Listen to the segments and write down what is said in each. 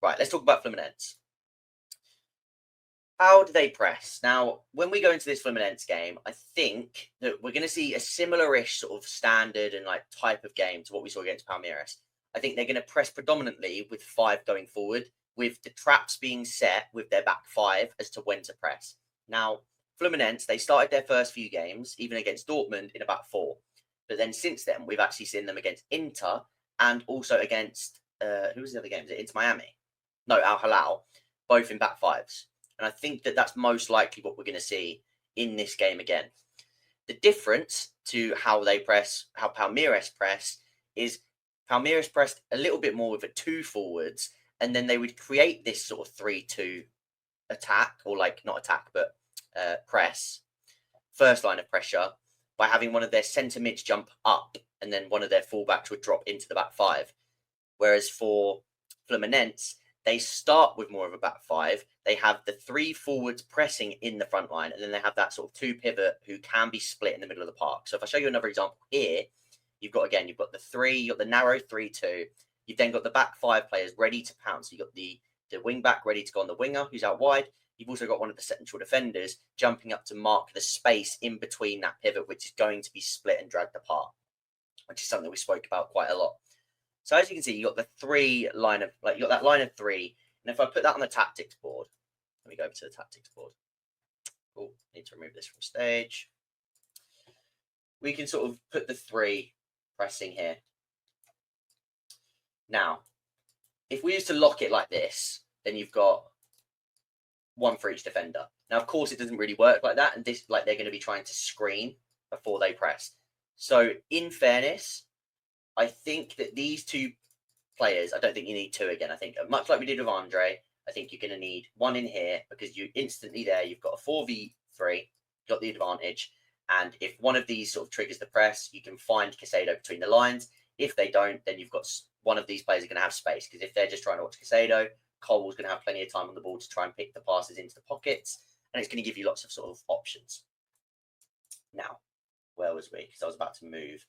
Right, let's talk about Fluminense. How do they press? Now, when we go into this Fluminense game, I think that we're going to see a similar-ish sort of standard and like type of game to what we saw against Palmeiras. I think they're going to press predominantly with 5 going forward, with the traps being set with their back 5 as to when to press. Now, Fluminense, they started their first few games, even against Dortmund, in about 4. But then since then, we've actually seen them against Inter and also against, who was the other game? Is it Inter Miami? No, Al Hilal, both in back 5s. And I think that that's most likely what we're going to see in this game again. The difference to how they press, how Palmeiras press, is Palmeiras pressed a little bit more with a 2 forwards, and then they would create this sort of 3-2 attack, or like not attack, but press, first line of pressure, by having one of their centre mids jump up, and then one of their fullbacks would drop into the back 5. Whereas for Fluminense, they start with more of a back 5. They have the 3 forwards pressing in the front line, and then they have that sort of 2 pivot who can be split in the middle of the park. So if I show you another example here, you've got the 3, you've got the narrow 3-2. You've then got the back 5 players ready to pounce. You've got the wing back ready to go on the winger who's out wide. You've also got one of the central defenders jumping up to mark the space in between that pivot, which is going to be split and dragged apart, which is something we spoke about quite a lot. So as you can see, you got the 3 line of, like, you got that line of 3. And if I put that on the tactics board, let me go over to the tactics board. Oh, need to remove this from stage. We can sort of put the 3 pressing here. Now, if we used to lock it like this, then you've got 1 for each defender. Now, of course, it doesn't really work like that. And this, like, they're going to be trying to screen before they press. So in fairness, I think that these 2 players, I don't think you need 2 again. I think much like we did with Andre, I think you're going to need 1 in here, because you instantly there, you've got a 4v3, got the advantage. And if one of these sort of triggers the press, you can find Caicedo between the lines. If they don't, then you've got one of these players are going to have space, because if they're just trying to watch Caicedo, Cole's going to have plenty of time on the ball to try and pick the passes into the pockets, and it's going to give you lots of sort of options. Now, where was we? Because I was about to move.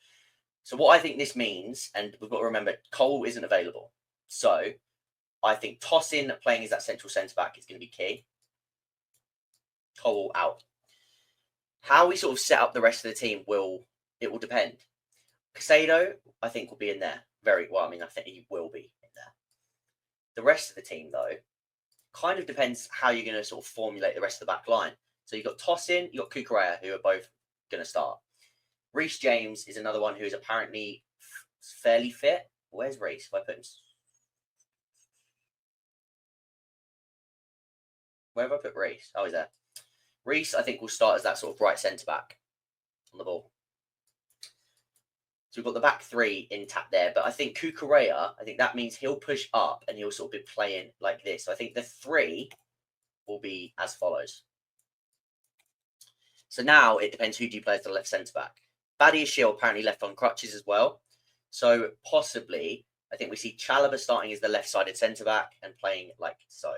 So what I think this means, and we've got to remember, Cole isn't available. So I think tossing playing as that central centre-back is going to be key. Cole out. How we sort of set up the rest of the team will depend. Caicedo, I think, will be in there very well. I mean, I think he will be in there. The rest of the team, though, kind of depends how you're going to sort of formulate the rest of the back line. So you've got Tosin, you've got Cucurella, who are both going to start. Reece James is another one who is apparently fairly fit. Where's Reece? If I put him... Where have I put Reece? Oh, he's there. Reece, I think, will start as that sort of right centre-back on the ball. So we've got the back 3 intact there. But I think Cucurella, I think that means he'll push up and he'll sort of be playing like this. So I think the 3 will be as follows. So now it depends who do you play as the left centre-back. Badia Shield apparently left on crutches as well. So possibly, I think we see Chalobah starting as the left-sided centre-back and playing like so,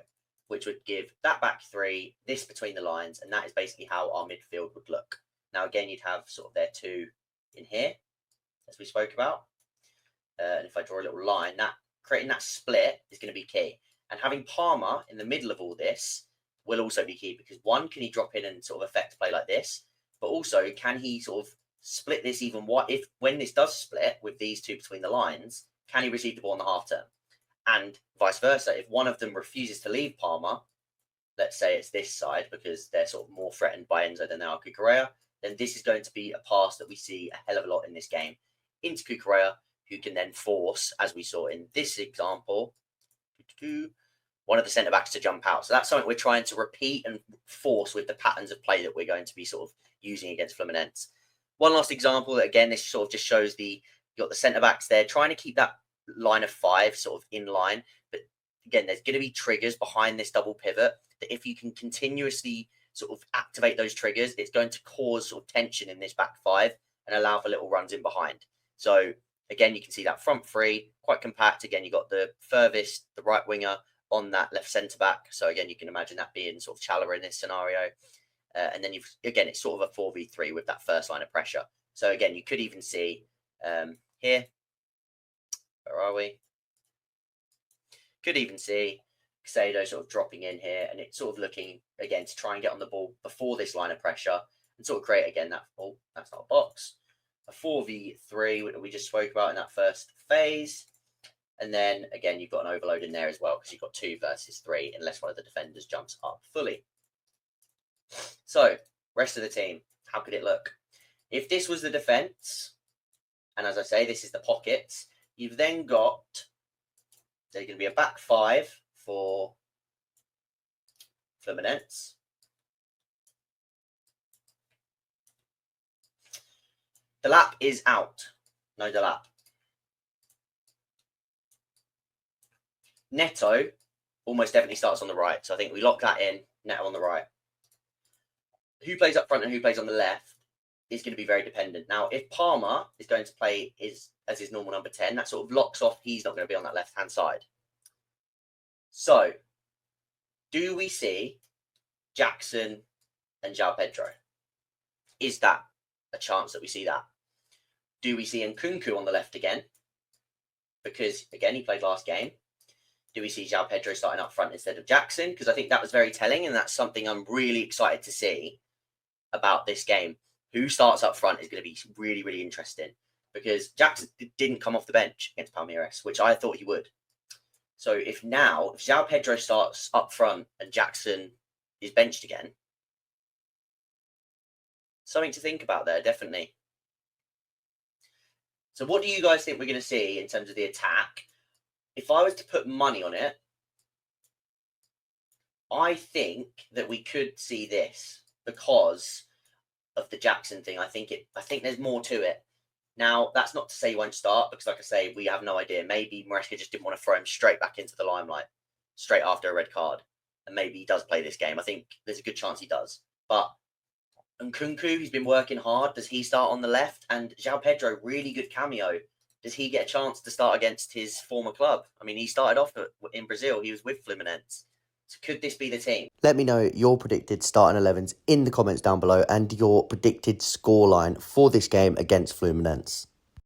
which would give that back 3, this between the lines, and that is basically how our midfield would look. Now, again, you'd have sort of their 2 in here, as we spoke about. And if I draw a little line, that creating that split is going to be key. And having Palmer in the middle of all this will also be key, because 1, can he drop in and sort of affect play like this? But also, can he sort of split this even when this does split with these 2 between the lines, can he receive the ball in the half turn? And vice versa, if one of them refuses to leave Palmer, let's say it's this side because they're sort of more threatened by Enzo than they are Cucurella, then this is going to be a pass that we see a hell of a lot in this game into Cucurella, who can then force, as we saw in this example, one of the centre-backs to jump out. So that's something we're trying to repeat and force with the patterns of play that we're going to be sort of using against Fluminense. One last example, again, this sort of just shows you got the centre-backs there, trying to keep that line of 5 sort of in line. But again, there's going to be triggers behind this double pivot that if you can continuously sort of activate those triggers, it's going to cause sort of tension in this back 5 and allow for little runs in behind. So again, you can see that front 3, quite compact. Again, you got the furthest, the right winger on that left centre-back. So again, you can imagine that being sort of Chalobah in this scenario. And then again, it's sort of a 4v3 with that first line of pressure. So again, you could even see here, where are we? Could even see Casado sort of dropping in here, and it's sort of looking again to try and get on the ball before this line of pressure and sort of create again that. Oh, that's not a box. A 4v3 that we just spoke about in that first phase. And then again, you've got an overload in there as well because you've got 2 versus 3 unless one of the defenders jumps up fully. So, rest of the team, how could it look? If this was the defence, and as I say, this is the pockets, you've then got, there's going to be a back 5 for Fluminense. Delap is out. No Delap. Neto almost definitely starts on the right. So I think we lock that in. Neto on the right. Who plays up front and who plays on the left is going to be very dependent. Now, if Palmer is going to play as his normal number 10, that sort of locks off he's not going to be on that left-hand side. So, do we see Jackson and João Pedro? Is that a chance that we see that? Do we see Nkunku on the left again? Because, again, he played last game. Do we see João Pedro starting up front instead of Jackson? Because I think that was very telling, and that's something I'm really excited to see about this game. Who starts up front is going to be really, really interesting because Jackson didn't come off the bench against Palmeiras, which I thought he would. So if João Pedro starts up front and Jackson is benched again, something to think about there, definitely. So what do you guys think we're going to see in terms of the attack? If I was to put money on it, I think that we could see this because of the Jackson thing. I think there's more to it. Now, that's not to say he won't start because, like I say, we have no idea. Maybe Maresca just didn't want to throw him straight back into the limelight, straight after a red card. And maybe he does play this game. I think there's a good chance he does. But Nkunku, he's been working hard. Does he start on the left? And João Pedro, really good cameo. Does he get a chance to start against his former club? I mean, he started off in Brazil. He was with Fluminense. So could this be the team? Let me know your predicted starting 11s in the comments down below and your predicted scoreline for this game against Fluminense.